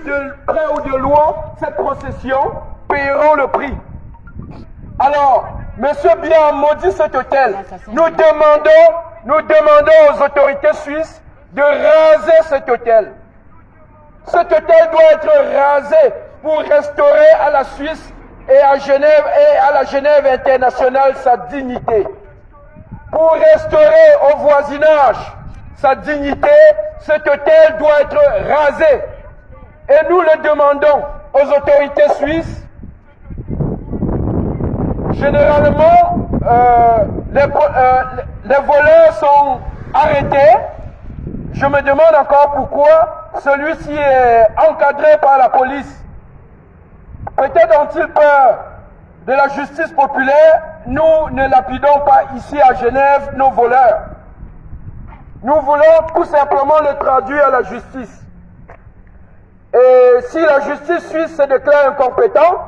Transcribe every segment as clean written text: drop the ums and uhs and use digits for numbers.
de près ou de loin cette procession paieront le prix. Alors, Monsieur Biya maudit cet hôtel. Nous demandons aux autorités suisses de raser cet hôtel. Cet hôtel doit être rasé pour restaurer à la Suisse et à Genève et à la Genève internationale sa dignité. Pour restaurer au voisinage sa dignité, cet hôtel doit être rasé. Et nous le demandons aux autorités suisses. Généralement, les voleurs sont arrêtés. Je me demande encore pourquoi celui-ci est encadré par la police. Peut-être ont-ils peur de la justice populaire. Nous ne lapidons pas ici à Genève nos voleurs. Nous voulons tout simplement le traduire à la justice. Et si la justice suisse se déclare incompétente,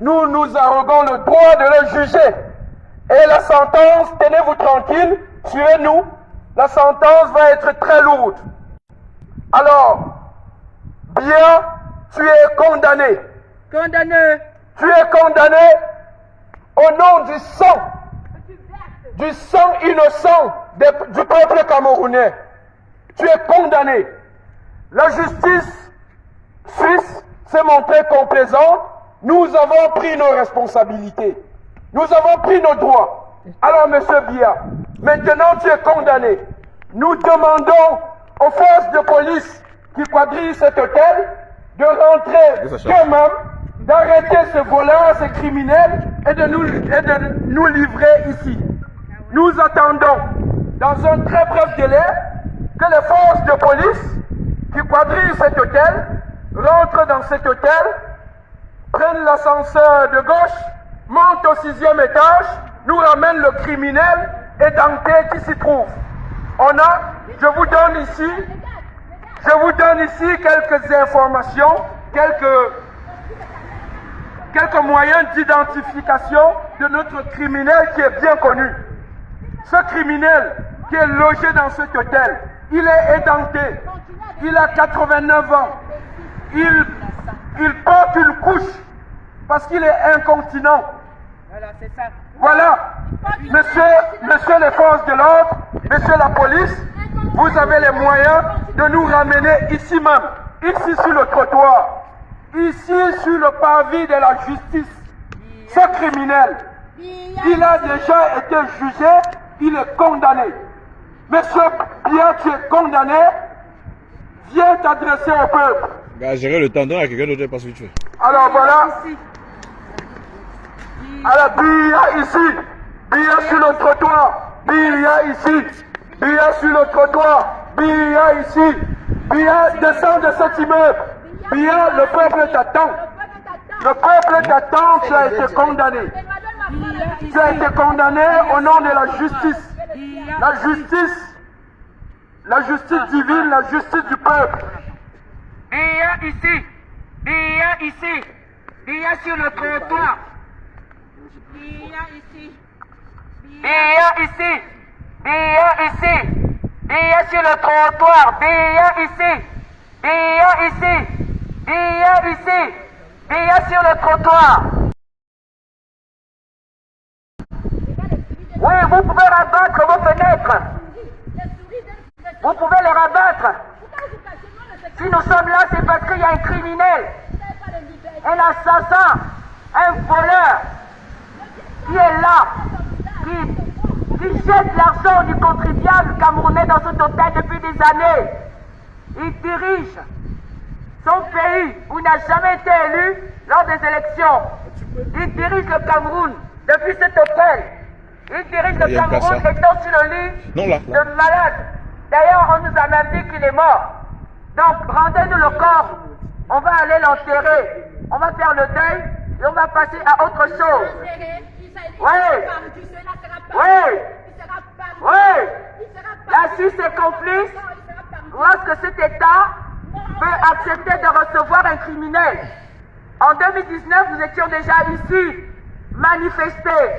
nous nous arroguons le droit de le juger. Et la sentence, tenez-vous tranquille, suivez-nous, la sentence va être très lourde. Alors, bien, tu es condamné. Condamné. Tu es condamné au nom du sang innocent du peuple camerounais. Tu es condamné. La justice suisse s'est montrée complaisante. Nous avons pris nos responsabilités. Nous avons pris nos droits. Alors, Monsieur Biya, maintenant tu es condamné. Nous demandons aux forces de police qui quadrillent cet hôtel de rentrer eux-mêmes, d'arrêter ce voleur, ce criminel et de nous livrer ici. Nous attendons, dans un très bref délai, que les forces de police qui quadrillent cet hôtel rentrent dans cet hôtel, prennent l'ascenseur de gauche, montent au 6e étage, nous ramènent le criminel édenté qui s'y trouve. Je vous donne ici quelques informations, quelques moyens d'identification de notre criminel qui est bien connu. Ce criminel qui est logé dans cet hôtel, il est édenté, il a 89 ans, il porte une couche parce qu'il est incontinent. Voilà, c'est ça. Voilà, monsieur les forces de l'ordre, monsieur la police, vous avez les moyens de nous ramener ici même, ici sur le trottoir, ici sur le parvis de la justice. Ce criminel, il a déjà été jugé, il est condamné. Monsieur Biya, tu es condamné, viens t'adresser au peuple. Gérer le temps, donne à quelqu'un d'autre parce que tu fais. Alors voilà. Alors Biya ici, Biya sur le trottoir, Biya ici, Biya sur le trottoir, Biya ici, Biya descend de cet immeuble, Biya, le peuple t'attend. Le peuple t'attend, tu as été condamné. Tu as été condamné au nom de la justice. La justice divine, la justice du peuple. Biya ici, Biya ici, Biya sur le trottoir. Biya ici, Biya ici, Biya ici, Biya sur le trottoir. Biya ici, Biya ici, Biya ici, Biya sur le trottoir. Oui, vous pouvez rabattre vos fenêtres. Vous pouvez les rabattre. Si nous sommes là, c'est parce qu'il y a un criminel, un assassin, un voleur qui est là, qui jette l'argent du contribuable camerounais dans cet hôtel depuis des années. Il dirige son pays où il n'a jamais été élu lors des élections. Il dirige le Cameroun depuis cet hôtel. Il dirige le Cameroun étant sur le lit de malade. D'ailleurs, on nous a même dit qu'il est mort. Donc, rendez-nous le corps. On va aller l'enterrer. On va faire le deuil et on va passer à autre chose. Oui. Oui. Oui. La Suisse est complice lorsque cet État peut accepter de recevoir un criminel. En 2019, nous étions déjà ici, manifestés.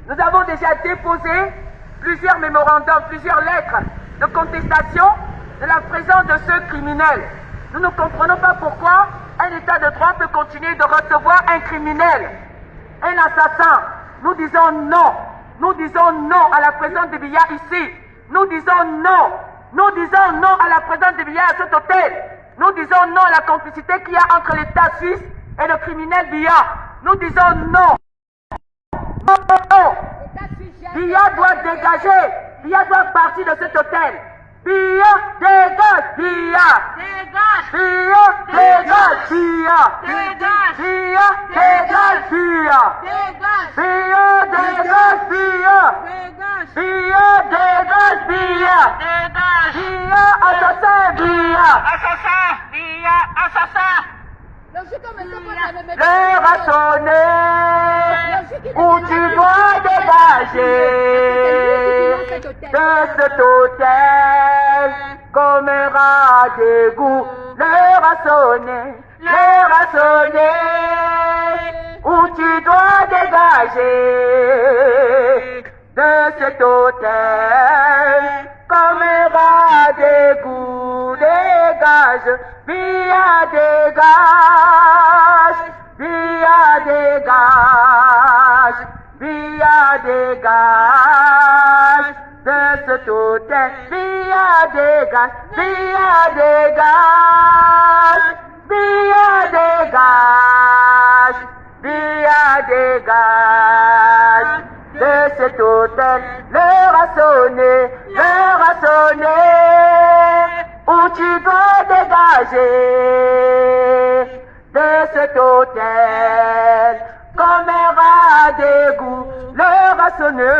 Nous avons déjà déposé plusieurs mémorandums, plusieurs lettres de contestation de la présence de ce criminel. Nous ne comprenons pas pourquoi état de droit peut continuer de recevoir un criminel, un assassin. Nous disons non. Nous disons non à la présence de Biya ici. Nous disons non. Nous disons non à la présence de Biya à cet hôtel. Nous disons non à la complicité qu'il y a entre l'État suisse et le criminel Biya. Nous disons non. Non. Biya doit dégager. Biya doit partir de cet hôtel. Biya dégage. Biya dégage. Biya dégage. Biya dégage. Biya dégage. Biya dégage. Biya dégage. Biya dégage. Biya dégage. Biya dégage. Biya assassin. Biya assassin. Biya assassin. L'heure a sonné où tu dois dégager de cet hôtel comme un rat d'égout. L'heure a sonné où tu dois dégager de cet hôtel comme un rat d'égout. Dégage, Biya dégage, Biya dégage, Biya dégage de cet hôtel. Biya dégage, Biya dégage, Biya dégage, Biya dégage de cet hôtel. L'heure a sonné, où tu dois dégager de cet hôtel comme un rat d'égout. L'heure a sonné,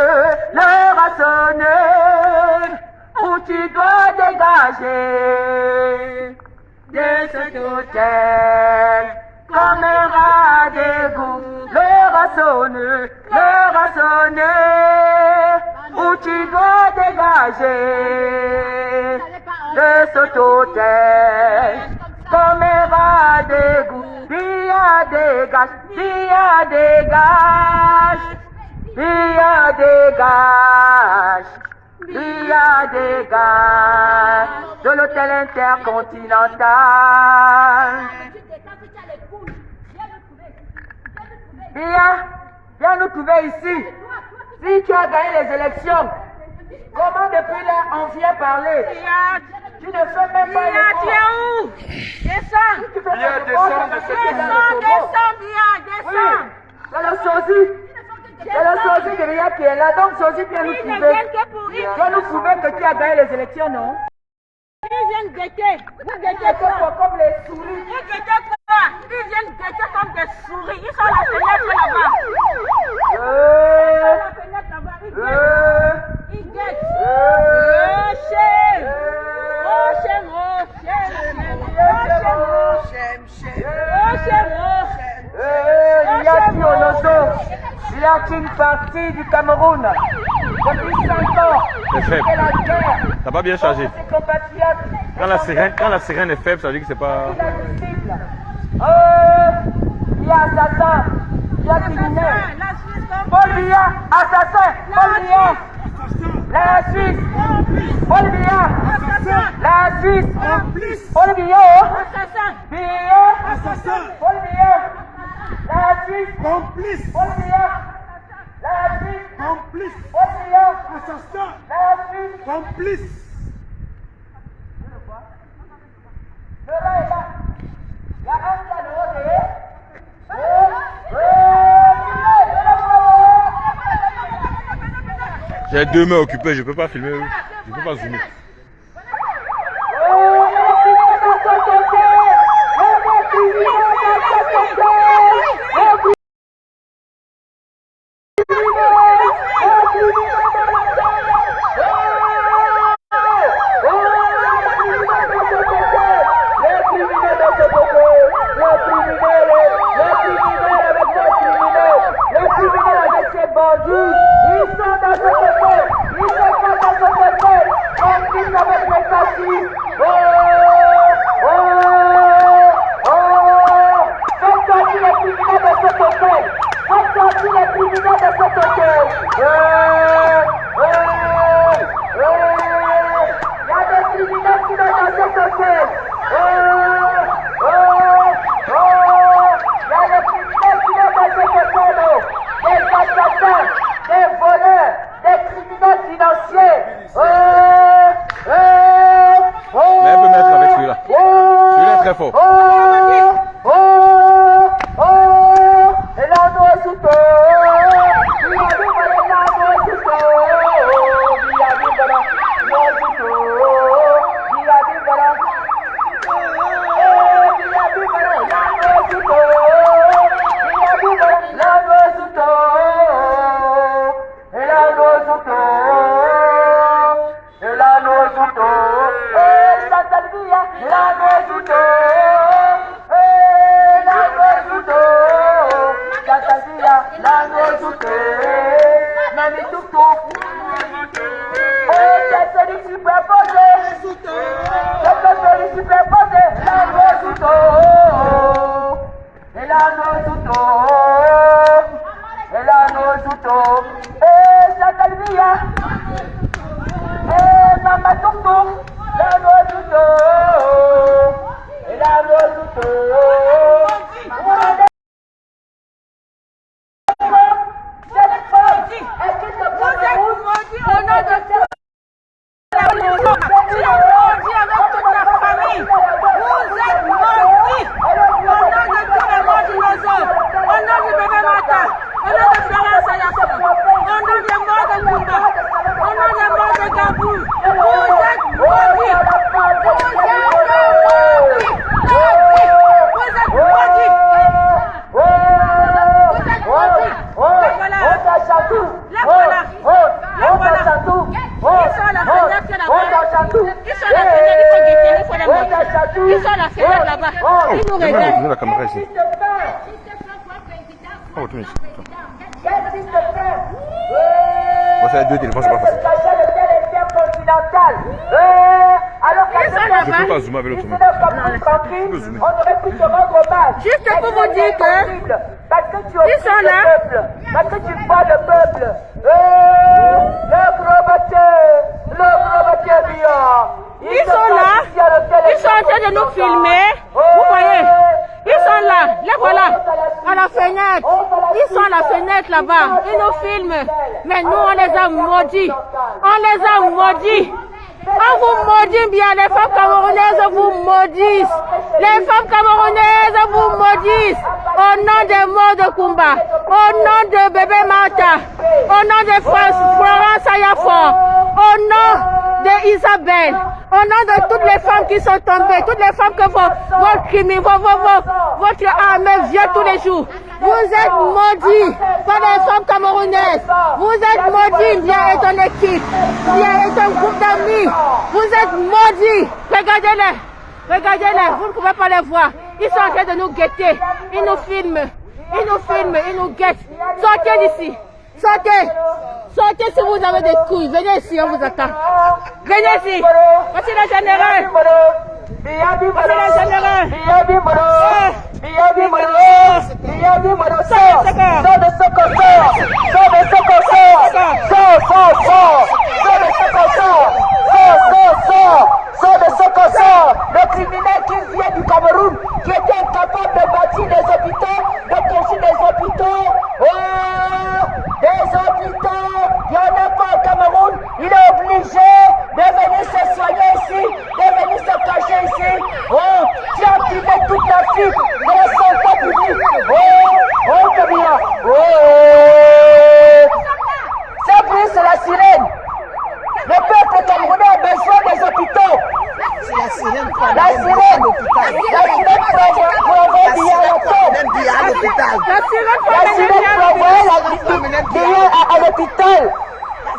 où tu dois dégager de cet hôtel comme un rat d'égout. L'heure a sonné, où tu dois dégager de cet hôtel comme un rat d'égout. Biya dégage, Biya dégage, Biya dégage, Biya dégage de l'hôtel intercontinental. Biya, viens nous trouver ici. Si tu as gagné les élections, comment depuis là on vient parler? Tu ne fais même pas les tu es où? Descends! Biya descend de cet Descends, Biya, descends! C'est le sosie de Biya qui est là, donc sosie viens nous Ils ne trouver. viennent que pour ils Viens nous trouver que tu as gagné les élections, non? viennent guetter. Vous guettez C'est quoi? comme les souris. Vous guettez quoi? Ils viennent guetter comme des souris. Ils sont à la fenêtre là-bas. Ils sont à la fenêtre là-bas. Ils guettent. Il y a qui au Nozo? Il y a une partie du Cameroun. Depuis 5 ans, C'est faible. c'est la guerre. T'as pas bien chargé. Ses compatriotes. Quand la sirène est faible, ça veut dire que c'est pas. Il y a assassin, il y a criminel. Paul Biya, assassin. Paul Biya, la Suisse. Paul Biya, la Suisse. Paul Biya, Biya, Paul Biya, la Suisse. Complice, Paul Biya, la Suisse. complice, Paul Biya, assassin, la Suisse. complice. Le là est là. Il y a un qui a le haut de J'ai 2 mains occupées, je peux pas filmer, je peux pas zoomer. Ils sont dans ce côté, ils sont pas dans ce côté. Ils sont à la fenêtre là-bas. Ils nous regardent. La caméra ici. Oh, tu Moi, c'est deux téléphones, c'est pas facile. Je peux pas zoomer avec l'autre. On aurait pu te rendre hommage. Juste pour vous dire que parce que tu es ils sont là. le peuple, parce que tu vois le peuple. Le gros bâtiment, bien. Ils sont là. Ils sont en train de nous filmer. Vous voyez? Ils sont là. Les voilà. À la fenêtre. Ils sont à la fenêtre là-bas. Ils nous filment. Mais nous, on les a maudits. On les a maudits. On vous maudit bien. Les femmes camerounaises vous maudissent. Les femmes camerounaises vous maudissent. Au nom des morts de Kumba. Au nom de bébé Martha. Au nom de Florence Ayafor. Au nom de Isabelle. Au nom de toutes les femmes qui sont tombées, toutes les femmes que votre crime, votre armée vient tous les jours. Vous êtes maudits par les femmes camerounaises. Vous êtes maudits, bien et ton équipe, bien et ton groupe d'amis. Vous êtes maudits. Regardez-les, regardez-les, vous ne pouvez pas les voir. Ils sont en train de nous guetter. Ils nous filment, ils nous filment, ils nous guettent. Sortez d'ici, sortez. Sortez si vous avez des couilles. Venez ici, on vous attend. Venez ici. Voici le général. Voici le général. Le criminel qui vient du Cameroun, qui était incapable de bâtir des hôpitaux, de construire des hôpitaux. Des hôpitaux, il n'y en a pas au Cameroun. Il est obligé de venir se soigner ici, de venir se cacher ici. Oh, tu as privé toute l'Afrique de la santé publique. Oh, très bien. C'est plus, c'est la sirène. Le peuple camerounais a besoin des hôpitaux. La sirène pour envoyer à l'hôpital,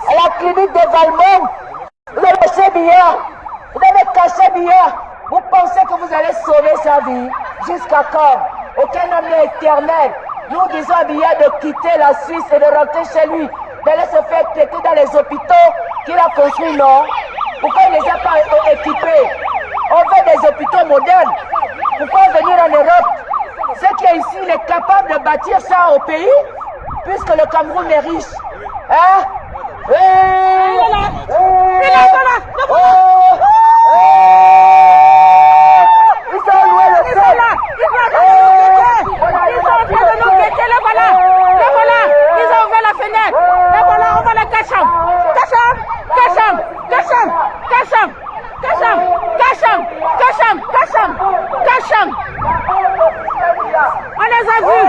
à la clinique de Valmont. Vous avez caché bien, vous avez caché bien. Vous pensez que vous allez sauver sa vie jusqu'à quand? Aucun homme n'est éternel. Nous disons à Biya de quitter la Suisse et de rentrer chez lui, d'aller se faire traiter dans les hôpitaux qu'il a construits, non? Pourquoi il ne les a pas équipés? On veut des hôpitaux modernes. Pourquoi venir en Europe? Ceux qui est ici, il est capable de bâtir ça au pays, puisque le Cameroun est riche. Hein? Ils ont loué le sol. Ils sont en train de nous guetter, les voilà. Les voilà. Ils ont ouvert la fenêtre. Les voilà, on va les cacham. Cacham, cacham, cacham, cacham, cacham, cacham, cacham, cacham, cacham. On les a vus.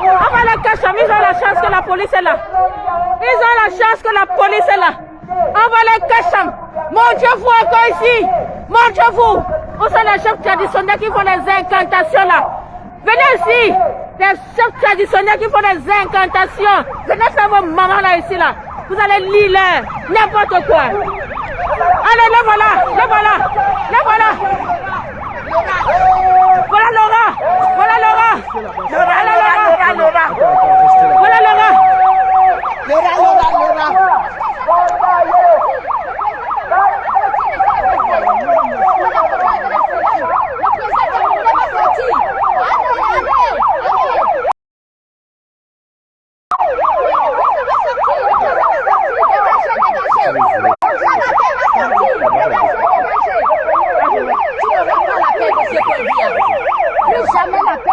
On va les cacham. Ils ont la chance que la police est là. Ils ont la chance que la police est là. On va les cacham. Montrez-vous encore ici. Montrez-vous. Où sont les chefs traditionnels qui font les incantations là? Venez ici. Les chefs traditionnels qui font les incantations. Venez faire vos mamans là ici là. Vous allez lire là, n'importe quoi. Allez, les voilà, les voilà, les voilà. Voilà Laura, voilà Laura. Voilà Laura, Laura. Voilà Laura.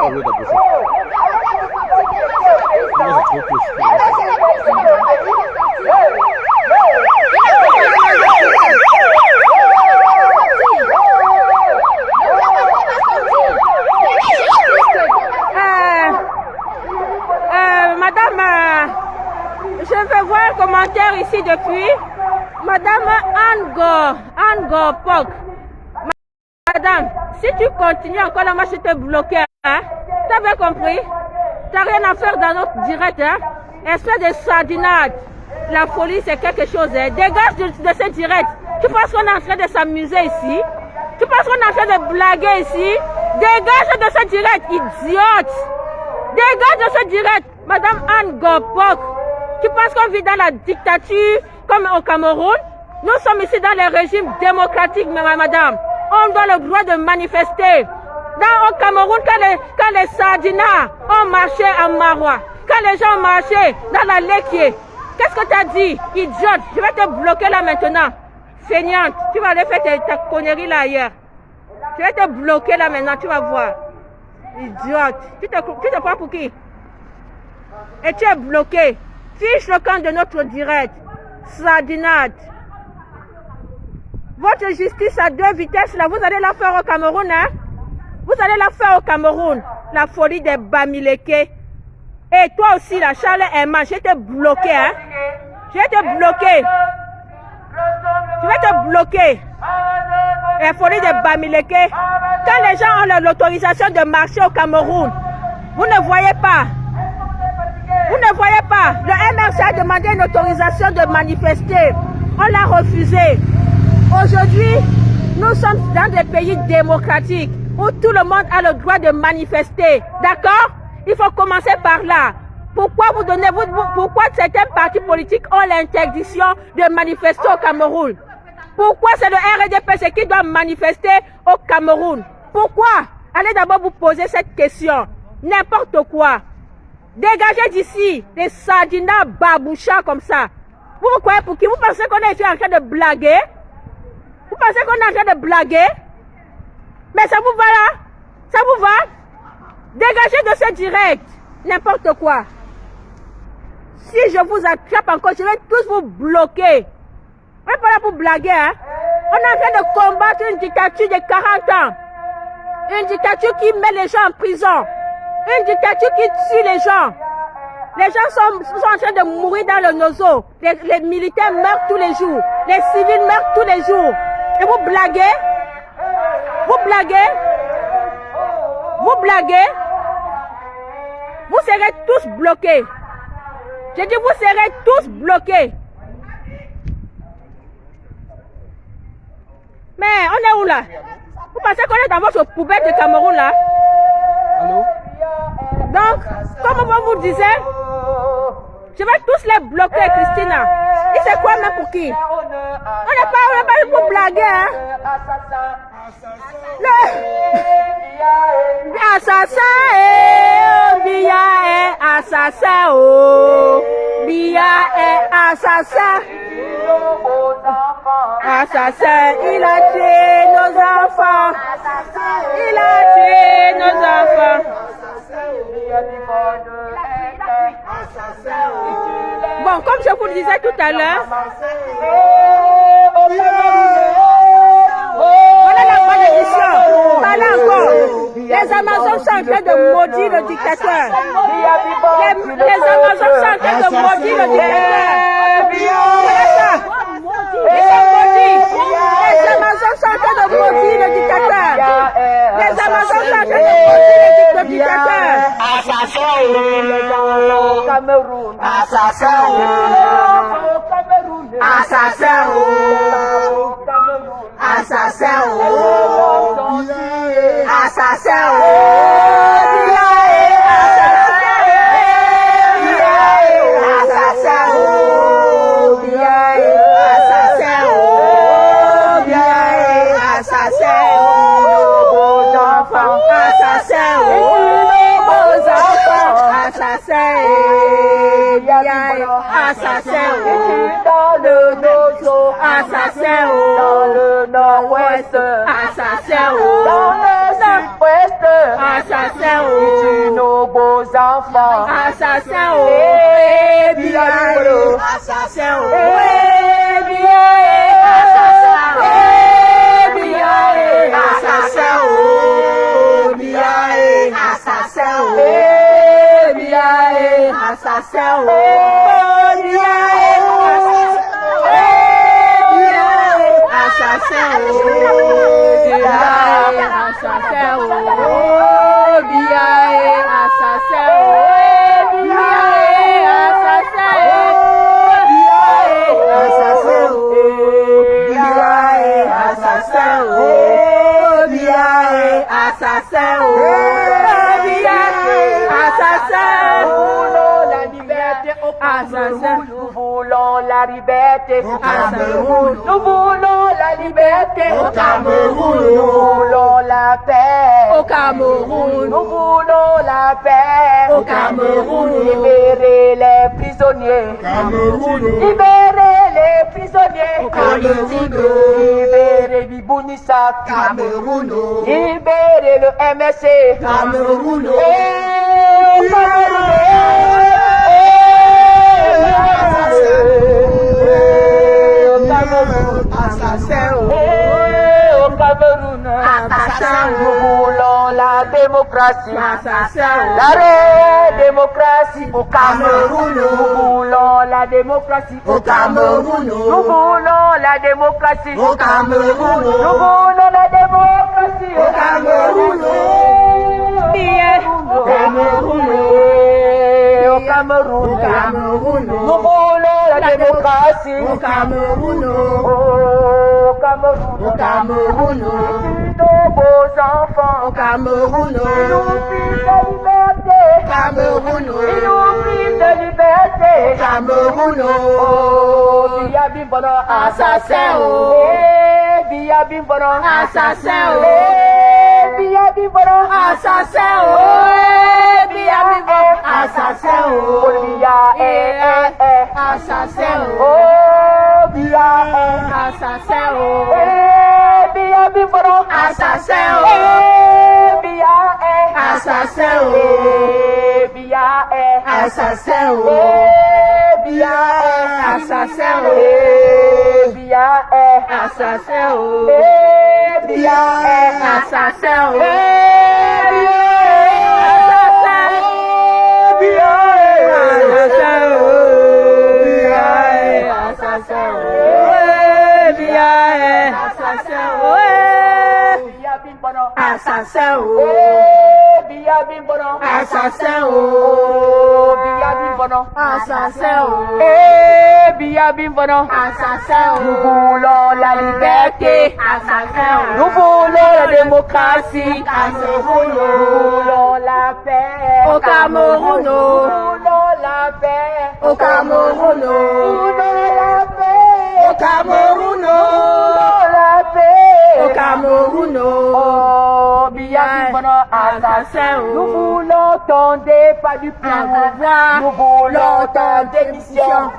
Oh, l'autre a poussé. Là, c'est trop poussé. Madame, je veux voir un commentaire ici depuis Madame Ango Pok. Madame, si tu continues encore là, moi je te bloquer, hein? T'as bien compris? T'as rien à faire dans notre direct, hein? Espèce de sardinade. La folie c'est quelque chose, hein? Dégage de ce direct. Tu penses qu'on est en train de s'amuser ici? Tu penses qu'on est en train de blaguer ici? Dégage de ce direct, idiote! Dégage de ce direct, Madame Anne Gopok. Tu penses qu'on vit dans la dictature comme au Cameroun? Nous sommes ici dans les régimes démocratiques, madame. On doit le droit de manifester. Au Cameroun, quand les sardinats ont marché à Marois, quand les gens ont marché dans la Lekié, qu'est-ce que tu as dit? Idiote, je vais te bloquer là maintenant. Feignante, tu vas aller faire ta connerie là ailleurs. Je vais te bloquer là maintenant, tu vas voir. Idiote, tu te prends pour qui? Et tu es bloqué. Fiche le camp de notre direct. Sardinade. Votre justice à deux vitesses là, vous allez la faire au Cameroun, hein? Vous allez la faire au Cameroun. La folie des Bamileke. Et toi aussi là, Charles Emma, je vais te bloquer, hein? Je vais te bloquer. Je vais te bloquer. La folie des Bamileke. Quand les gens ont l'autorisation de marcher au Cameroun, vous ne voyez pas. Vous ne voyez pas. Le MRC a demandé une autorisation de manifester. On l'a refusé. Aujourd'hui, nous sommes dans des pays démocratiques où tout le monde a le droit de manifester. D'accord? Il faut commencer par là. Pourquoi pourquoi certains partis politiques ont l'interdiction de manifester au Cameroun? Pourquoi c'est le RDPC qui doit manifester au Cameroun? Pourquoi? Allez d'abord vous poser cette question. N'importe quoi. Dégagez d'ici des sardinats babouchas comme ça. Vous me croyez pour qui? Vous pensez qu'on est ici en train de blaguer? Vous pensez qu'on est en train de blaguer? Mais ça vous va là? Ça vous va? Dégagez de ce direct. N'importe quoi. Si je vous attrape encore, je vais tous vous bloquer. On n'est pas là pour blaguer, hein? On est en train de combattre une dictature de 40 ans. Une dictature qui met les gens en prison. Une dictature qui tue les gens. Les gens sont en train de mourir dans le nozo. Les militaires meurent tous les jours. Les civils meurent tous les jours. Et vous blaguez? Vous blaguez? Vous blaguez? Vous serez tous bloqués. J'ai dit vous serez tous bloqués. Mais on est où là? Vous pensez qu'on est dans votre poubelle de Cameroun là? Allô? Donc, comme on vous disait, je vais tous les bloquer, Christina. Et c'est quoi même pour qui? On n'est pas pour blaguer, hein? Assassin, Bia est assassin, oh. Bia est assassin. Assassin, il a tué nos enfants. Il a tué nos enfants. Bon, comme je vous le disais tout à l'heure, voilà la malédiction. Voilà encore. Les Amazones sont en train de maudire le dictateur. Les Amazones sont en train de maudire le dictateur. Voilà ça. Ils sont maudits. Les Amazones sont en train de maudire le dictateur. Les Amazones sont en train de maudire le dictateur. Assassin au Cameroun. Assassin au Cameroun. Assassin au Cameroun. Assassin au assassin assassin dans le nord, assassin dans le nord-ouest, assassin dans le sud-ouest, assassin vos enfants. Assassin, oh, eh bien, assassin, oh, eh bien, assassin, eh bien, assassin, oh, bien, assassin, oh, eh bien, assassin, oh, bien, assassin, oh, bien, assassin, oh, bien, assassin, assassin, nous voulons la liberté au Cameroun. Nous voulons la liberté au Cameroun. Nous voulons la paix au Cameroun. Nous voulons la paix au Cameroun. Libérer les prisonniers. Libérer les prisonniers politiques. Libérer Bibounissa. Libérer le MSC. Et au Cameroun. Nous voulons la démocratie, la démocratie au Cameroun. Nous voulons la démocratie au Cameroun. Nous voulons la démocratie au Cameroun. Nous voulons la démocratie au Cameroun. Au Cameroun. Nous voulons la démocratie au Cameroun. Au Cameroun. Nos beaux enfants au Cameroun. Ils nous privent de liberté. Ils nous privent de liberté. Oh, Bia Bimbono, assassin. Oh, Bia Bimbono, assassin. Oh, Bia Bimbono, assassin. Oh, Bia Bimbono, assassin. Oh, Bia assassin. Oh, Bia assassin. Oh, Bia Bimbono, assassin. Oh, Bia assassin. Oh, Bia assassin. Oh, Bia assassin. Oh, Bia assassin. Oh, Bia assassin. Oh, assassin, oh, Bia Bimbono, assassin, oh, Bia Bimbono, assassin, oh, eh, Bia Bimbono, assassin, nous voulons la liberté, assassin, nous voulons la démocratie, assassin, nous voulons la paix, au Cameroun, nous voulons la paix, au Cameroun, nous voulons la paix, au Cameroun, nous voulons la paix, au Cameroun, oh, Bia Bimbono, assassin, nous voulons ton départ du pouvoir, nous voulons ta démission,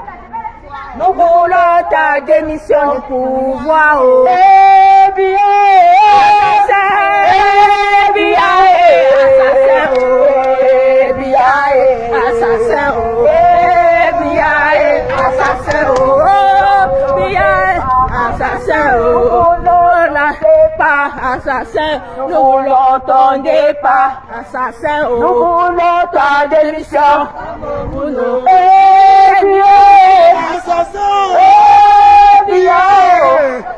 nous voulons ta démission du pouvoir, oh, eh bien, assassin, bien, assassin, oh, eh bien, assassin, oh, eh bien, assassin, oh, bien, assassin, oh, pas assassin, nous voulons ton départ, assassin, nous voulons ta démission, eh bien, assassin, eh bien,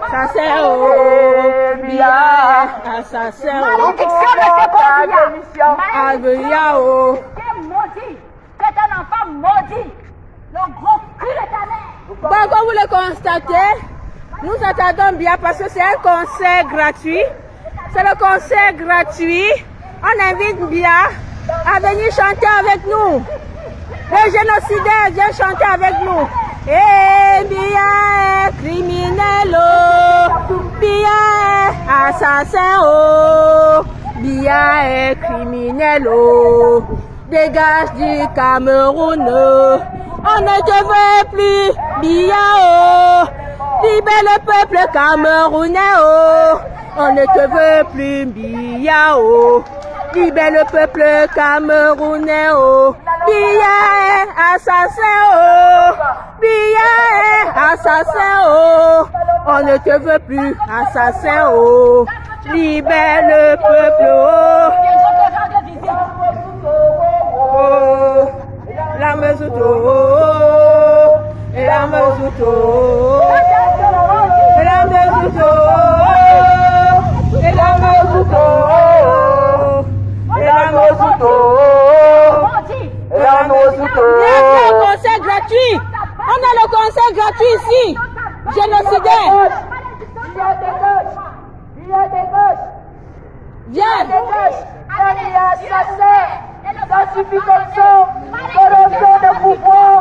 assassin, oh, bien, assassin, oh, ta démission, Albia, oh, c'est un enfant maudit, le gros cul de ta mère. Bon, comme vous le constatez, nous attendons bien parce que c'est un concert gratuit. C'est le concert gratuit. On invite bien à venir chanter avec nous. Les génocidaires viennent chanter avec nous. Eh bien, criminel, oh, bien, assassin, oh, bien, criminel, oh, dégage du Cameroun, oh, on ne te veut plus, bien, oh. Libère le peuple camerounais, oh, on ne te veut plus, Bia, oh. Libère le peuple camerounais, oh. Biya est assassin, oh. Biya est assassin, oh. On ne te veut plus, assassin, oh. Libère le peuple, oh. Oh. La Mesuto, oh. La Mesuto, oh. La Mesuto, oh. La Mesuto, oh. Le concert gratuit. On a le concert gratuit ici. Génocidaire. Viens. Ça suffit comme ça. Corruption de pouvoir.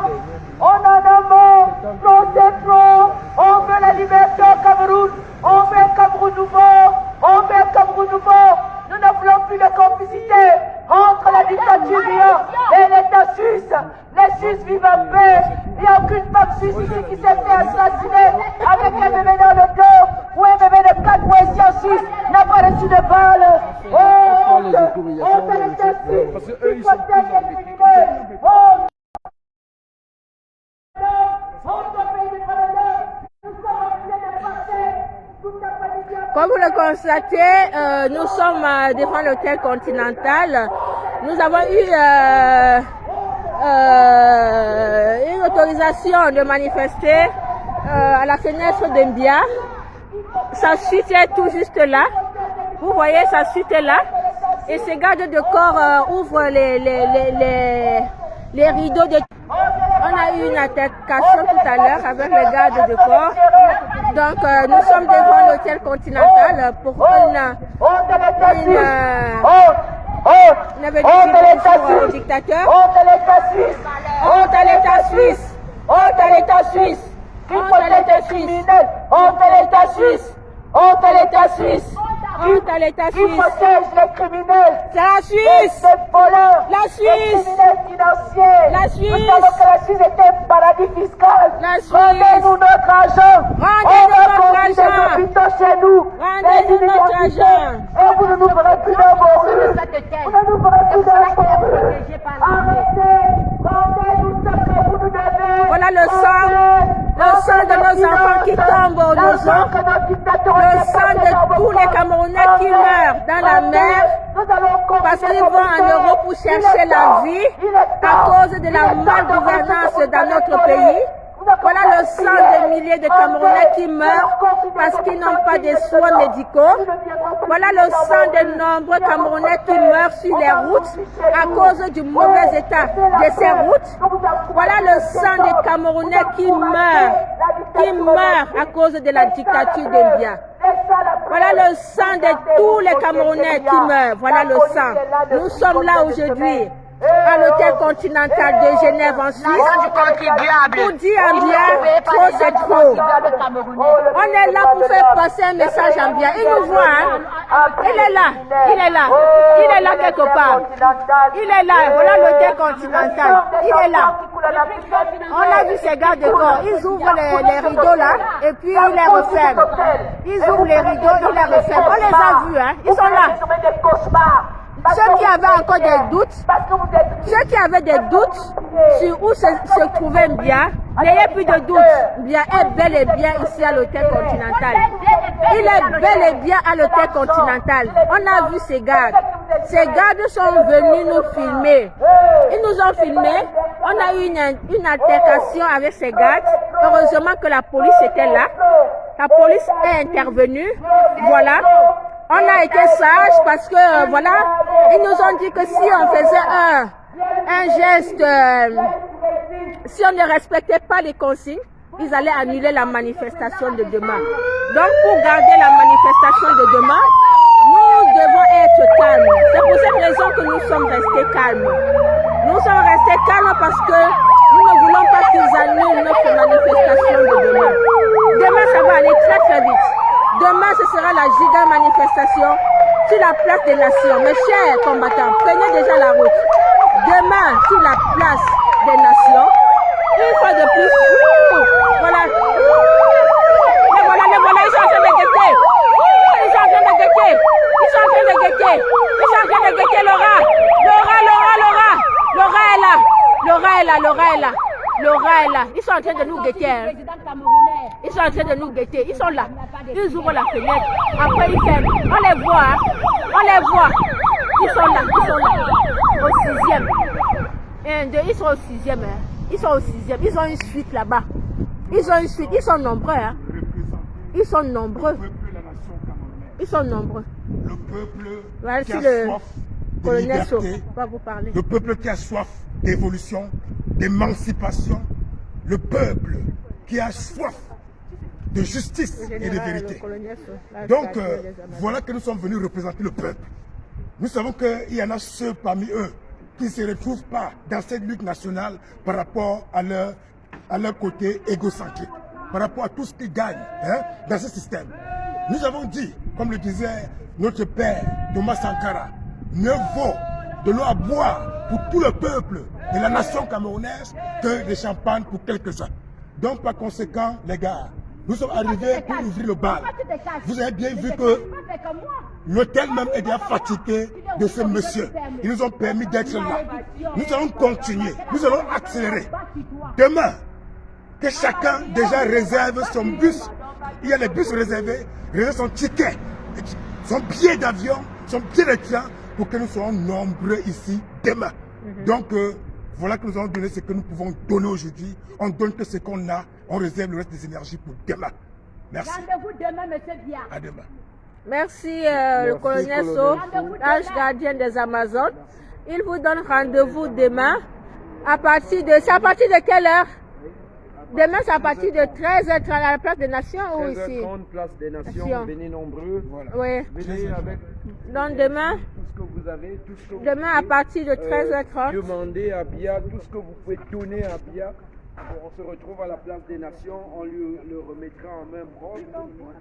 On en a marre. Trop c'est trop. On veut la liberté au Cameroun. On veut un Cameroun nouveau. On veut un Cameroun nouveau. Nous ne voulons plus de complicité entre la dictature et l'État suisse. Les Suisses vivent en paix. Il n'y a aucune femme suisse ici qui s'est fait assassiner avec un bébé dans le dos ou un bébé de 4 mois ici en Suisse n'a pas reçu de balle. Oh, on fait les justices. Il faut être criminel. Comme vous le constatez, nous sommes devant l'hôtel Continental. Nous avons eu une autorisation de manifester à la fenêtre d'Embia. Sa suite est tout juste là. Vous voyez, sa suite est là. Et ces gardes de corps ouvrent les rideaux de... On a eu une altercation tout à l'heure avec les gardes de corps. Donc nous sommes devant l'hôtel Continental pour une au dictateur. Honte à l'État suisse. Honte à l'État suisse. Honte à l'État suisse. Qui protège les criminels. Honte à l'État suisse. Honte à l'État suisse. Honte à l'État Qui suisse. protège les criminels. C'est la Suisse. Les voleurs. La Les Suisse. criminels financiers. La Suisse. Nous savons que la Suisse est un paradis fiscal. La Suisse. Rendez-nous notre argent. Rendez-nous On va notre construire des argent. hôpitaux chez nous. Rendez-nous Des notre universités. argent. Et vous ne nous ferez plus dans vos rues. Vous ne nous ferez plus dans vos rues. Arrêtez. Rendez-nous ce que vous nous devez. Voilà le sang de nos enfants qui tombent aux nos os. Le sang de tous les Camerounais qui meurent dans la mer parce qu'ils vont en Europe pour chercher la vie à cause de la malgouvernance dans notre pays. Voilà le sang de milliers de Camerounais qui meurent parce qu'ils n'ont pas de soins médicaux. Voilà le sang de nombreux Camerounais qui meurent sur les routes à cause du mauvais état de ces routes. Voilà le sang des Camerounais qui meurent à cause de la dictature d'Embia. Voilà le sang de tous les Camerounais qui meurent. Voilà le sang. Nous sommes là aujourd'hui à l'hôtel Continental de Genève en Suisse. Pour dire en bien, trop c'est trop. On est là pour faire passer un message en bien. Il nous voit, hein? Il est là, il est là, il est là quelque part. Il est là, voilà l'hôtel Continental. Il est là. On a vu ces gars de corps. Ils ouvrent les rideaux là et puis ils les referment. Ils ouvrent les rideaux, ils les referment. On les a vus, hein? Ils sont là. Ceux qui avaient encore des doutes, sur où se trouvait Mbia, n'ayez plus de doute. Mbia est bel et bien ici à l'hôtel Continental. Il est bel et bien à l'hôtel Continental. On a vu ces gardes. Ces gardes sont venus nous filmer. Ils nous ont filmés. On a eu une altercation avec ces gardes. Heureusement que la police était là. La police est intervenue. Voilà. On a été sages parce que, voilà, ils nous ont dit que si on faisait un geste, si on ne respectait pas les consignes, ils allaient annuler la manifestation de demain. Donc, pour garder la manifestation de demain, nous devons être calmes. C'est pour cette raison que nous sommes restés calmes. Nous sommes restés calmes parce que nous ne voulons pas qu'ils annulent notre manifestation de demain. Demain, ça va aller très très vite. Demain, ce sera la giga manifestation sur la place des nations. Mes chers combattants, prenez déjà la route. Demain, sur la place des nations, une fois de plus, voilà. Les voilà, ils sont en train de guetter. Ils sont en train de guetter. Ils sont en train de guetter. Ils sont en train de guetter est là, Laura est là. Laura est là. Ils sont en train de nous guetter. Hein. Ils sont en train de nous guetter. Ils sont là. Ils ouvrent la fenêtre. Après, ils ferment. On les voit. Hein. On les voit. Ils sont là. Ils sont là. Au 6e. 1, 2, ils sont au 6e. Hein. Ils sont au 6e. Ils ont une suite là-bas. Ils ont une suite. Ils sont nombreux. Hein. Ils sont nombreux. Ils sont nombreux. Le peuple Voilà, qui a le soif de colonel Sow liberté, va vous parler. le peuple qui a soif d'évolution, d'émancipation, le peuple qui a soif de justice et de vérité. Donc, voilà que nous sommes venus représenter le peuple. Nous savons qu'il y en a ceux parmi eux qui ne se retrouvent pas dans cette lutte nationale par rapport à leur côté égocentrique, par rapport à tout ce qu'ils gagnent dans ce système. Nous avons dit, comme le disait notre père Thomas Sankara, mieux vaut de l'eau à boire pour tout le peuple de la nation camerounaise que des champagnes pour quelques-uns. Donc par conséquent, les gars, nous sommes arrivés pour ouvrir le bal. Vous avez bien vu que l'hôtel même est déjà fatigué de ce monsieur. Ils nous ont permis d'être là. Nous allons continuer, nous allons accélérer. Demain, que chacun déjà réserve son bus. Il y a les bus réservés, réserve son ticket, son billet d'avion, son billet de train pour que nous soyons nombreux ici demain. Donc, voilà que nous allons donner ce que nous pouvons donner aujourd'hui. On donne que ce qu'on a, on réserve le reste des énergies pour demain. Merci. Rendez-vous demain, monsieur Dia. À demain. Merci, le colonel Sow, l'ange gardien des Amazones. Il vous donne rendez-vous demain. C'est à partir de quelle heure? Demain, c'est à partir de 13h30 à la place des Nations ou ici? 13h30, place des Nations, venez nombreux. Voilà. Oui. Venez avec Donc demain, tout ce que vous avez, tout ce que vous demain à partir de 13h30. demandez à Bia, tout ce que vous pouvez donner à Bia. On se retrouve à la place des Nations, on lui le remettra en main propre.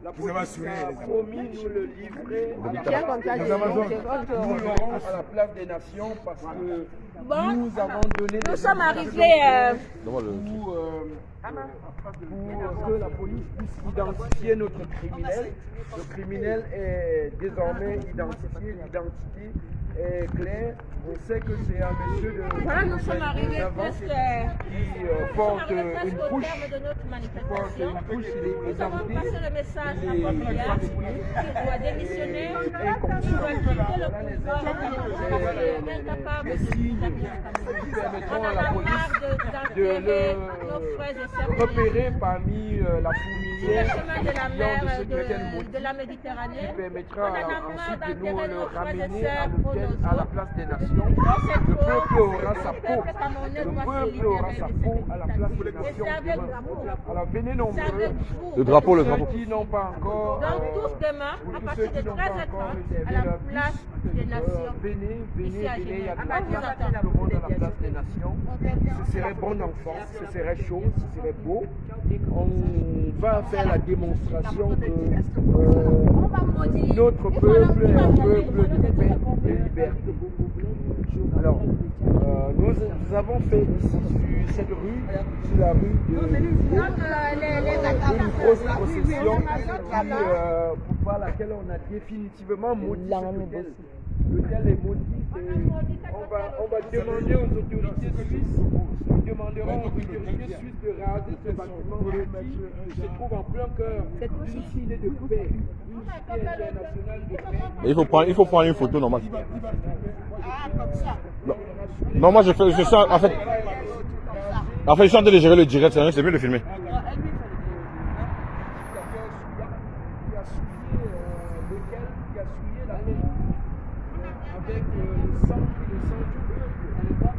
La Vous avez assuré, police a les amis. promis nous le livrer Tiens comme ça, nous l'aurons à la place des Nations parce que Bon, nous avons donné nous des sommes instructions arrivés. pour que la police puisse identifier notre criminel. Le criminel est désormais identifié, l'identité est claire. On sait que c'est un monsieur de Voilà, nous sommes arrivés 19 ans presque. qui porte une Au couche. terme de notre Porte manifestation. une couche, il est Nous avons présenté. passé le message Il à est Papia qui doit démissionner, qui doit quitter le pouvoir et est incapable de qui permettront à la police de d'enterrer nos frères et sœurs repérer parmi la sur le fourmilière chemin de la de mer ce week-end maudit, de la Méditerranée. qui permettra On en a marre ensuite de nous d'enterrer le nos frères et ramener sœurs à au l'hôtel, à la place des Nations. Le peuple aura sa peau. Le peuple aura sa peau à la place des Nations demain. Alors venez nombreux. Le drapeau, le drapeau. Ceux qui n'ont pas encore, Donc tous demain, pour à tous partir ceux de qui n'ont pas encore 13h30, réservé à la leur place des Nations. venez, Ici à venez, il y a Genève. de la place pour tout le monde à la place des Nations. Ce serait bon enfant, ce serait chaud, ce serait beau. On va faire la démonstration que notre peuple est un peuple de paix et de liberté. Alors, nous avons fait ici, sur cette rue, sur la rue de une grosse procession par laquelle on a définitivement maudit cet hôtel. L'hôtel est maudit. On va demander aux autorités suisses, nous demanderons aux autorités suisses de raser ce bâtiment qui se trouve en plein cœur d'une cité de paix, une cité internationale de paix. Il faut prendre une photo normale. Non, moi je suis en fait, je suis en train de gérer le direct, c'est mieux de filmer. Avec le sang du peuple.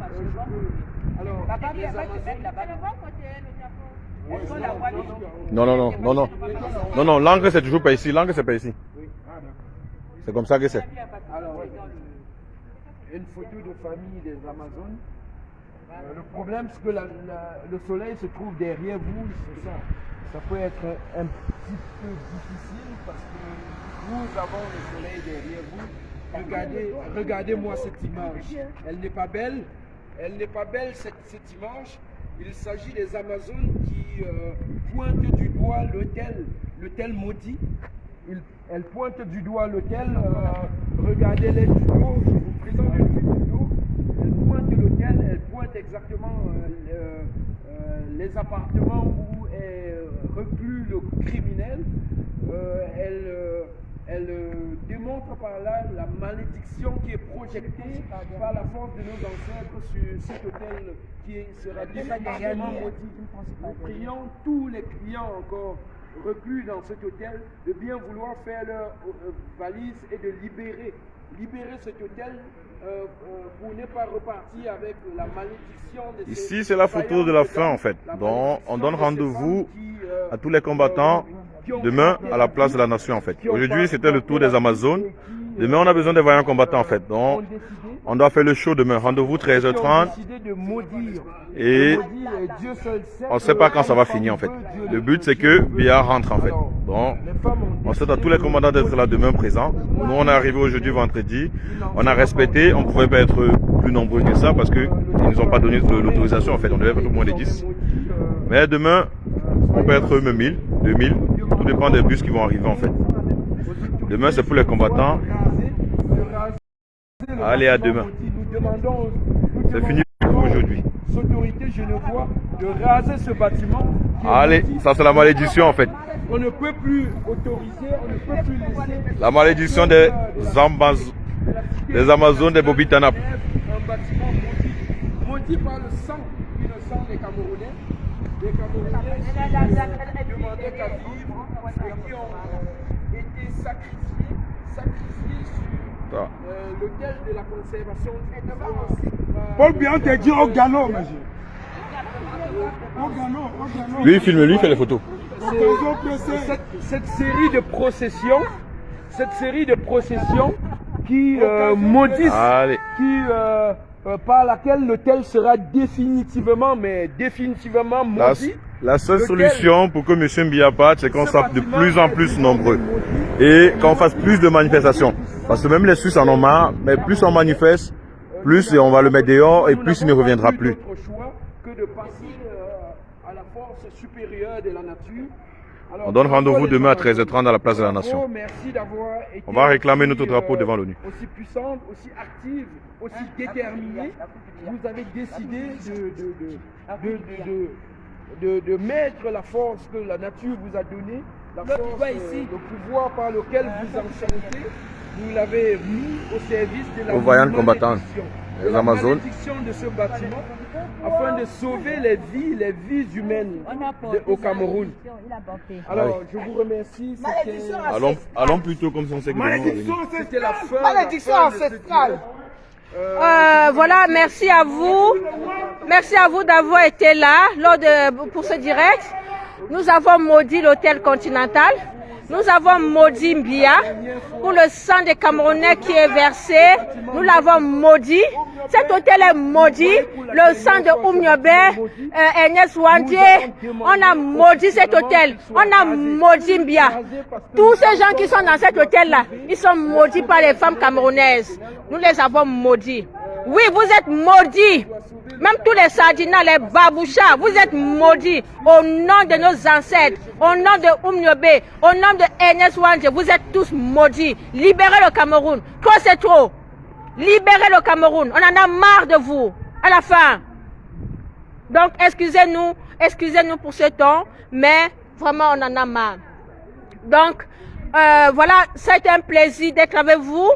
Non, l'angle c'est toujours pas ici, l'angle c'est pas ici. C'est comme ça que c'est. Alors, une photo de famille des Amazones. Le problème, c'est que le soleil se trouve derrière vous, c'est ça. Ça peut être un petit peu difficile parce que nous avons le soleil derrière vous. Regardez-moi cette image. Elle n'est pas belle. Elle n'est pas belle cette image. Il s'agit des Amazones qui pointent du doigt l'hôtel maudit. Elle pointe du doigt l'hôtel. Regardez-les du dos. Je vous présente le du dos. Elle pointe l'hôtel. Elle pointe exactement les appartements où est reclus le criminel, elle démontre par là la malédiction qui est projetée par la force de nos ancêtres sur cet hôtel qui sera définitivement maudit. Nous prions tous les clients encore reclus dans cet hôtel de bien vouloir faire leur valise et de libérer cet hôtel pour ne pas repartir avec la malédiction de Ici, c'est la photo de la fin en fait. Donc, on donne rendez-vous à tous les combattants demain à la place de la nation en fait. Aujourd'hui, c'était le tour des Amazones. Demain, on a besoin des vaillants combattants en fait. Donc, on doit faire le show demain. Rendez-vous 13h30. Et on ne sait pas quand ça va finir en fait. Le but, c'est que Biya rentre en fait. Donc, on souhaite à tous les commandants d'être là demain présents. Nous, on est arrivé aujourd'hui vendredi. On a respecté. On ne pouvait pas être plus nombreux que ça parce qu'ils ne nous ont pas donné l'autorisation en fait. On devait être au moins les 10. Mais demain, on peut être même 1000, 2000. Tout dépend des bus qui vont arriver en fait. Demain, c'est pour les combattants. Allez, à demain. C'est fini pour aujourd'hui. Autorité genevois de raser ce bâtiment. Allez, ça c'est la malédiction en fait. On ne peut plus autoriser, on ne peut plus laisser. La malédiction des Amazones des Bobitanap. Un bâtiment maudit par le sang innocent des Camerounais. Des Camerounais qui demandaient qu'à vivre et qui ont été sacrifiés sur l'autel de la conservation du vivant. Paul Biya, on te dit au galop, monsieur. Au galop. Lui, il filme, lui, il fait les photos. Cette série de processions qui maudissent, par laquelle l'hôtel sera définitivement maudit. La seule solution pour que M. Biya parte, c'est qu'on soit de plus en plus nombreux et qu'on fasse plus de manifestations. Parce que même les Suisses en ont marre, mais plus on manifeste, plus on va le mettre dehors et plus il ne reviendra plus. Autre choix que de passer à la force supérieure de la nature. Alors, on donne rendez-vous demain à 13h30 à la place de la Nation. Merci d'avoir été on va réclamer notre drapeau devant l'ONU. Aussi puissante, aussi active, aussi déterminée. Vous avez décidé de mettre la force que la nature vous a donnée, la force, le pouvoir par lequel vous enchantez. Vous l'avez mis au service de la vaillants combattants, les Amazones, de ce bâtiment, afin de sauver les vies humaines au Cameroun. Alors, je vous remercie. Allons plutôt comme ça on sait que c'était la fin. Malédiction ancestrale. Voilà, merci à vous. Merci à vous d'avoir été là pour ce direct. Nous avons maudit l'hôtel Continental. Nous avons maudit Biya pour le sang des Camerounais qui est versé. Nous l'avons maudit. Cet hôtel est maudit. Le sang de Oumniobé, Ernest Ouandie. On a maudit cet hôtel. On a maudit Biya. Tous ces gens qui sont dans cet hôtel-là, ils sont maudits par les femmes camerounaises. Nous les avons maudits. Oui, vous êtes maudits. Même tous les Sardinats, les Babouchas, vous êtes maudits au nom de nos ancêtres, au nom de Oumniobé, au nom de Ernest Ouandie. Vous êtes tous maudits. Libérez le Cameroun. Trop, c'est trop. Libérez le Cameroun. On en a marre de vous. À la fin. Donc, excusez-nous pour ce temps, mais vraiment, on en a marre. Donc, voilà, ça a été un plaisir d'être avec vous.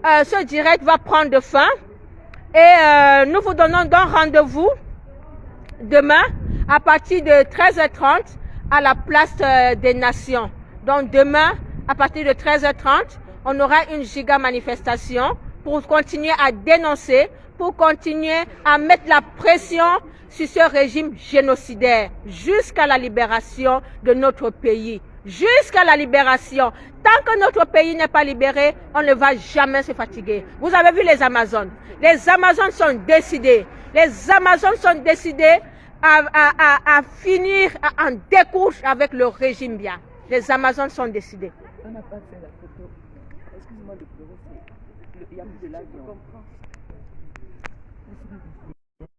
Ce direct va prendre fin. Et nous vous donnons donc rendez-vous demain à partir de 13h30 à la place des Nations. Donc demain, à partir de 13h30, on aura une giga manifestation pour continuer à dénoncer, pour continuer à mettre la pression sur ce régime génocidaire jusqu'à la libération de notre pays. Jusqu'à la libération. Tant que notre pays n'est pas libéré, on ne va jamais se fatiguer. Vous avez vu les Amazones. Les Amazones sont décidées. Les Amazones sont décidées à finir en découche avec le régime Biya. Les Amazones sont décidées. On n'a pas fait la photo. Excusez-moi de pleurer. Il y a plus de là. Je comprends.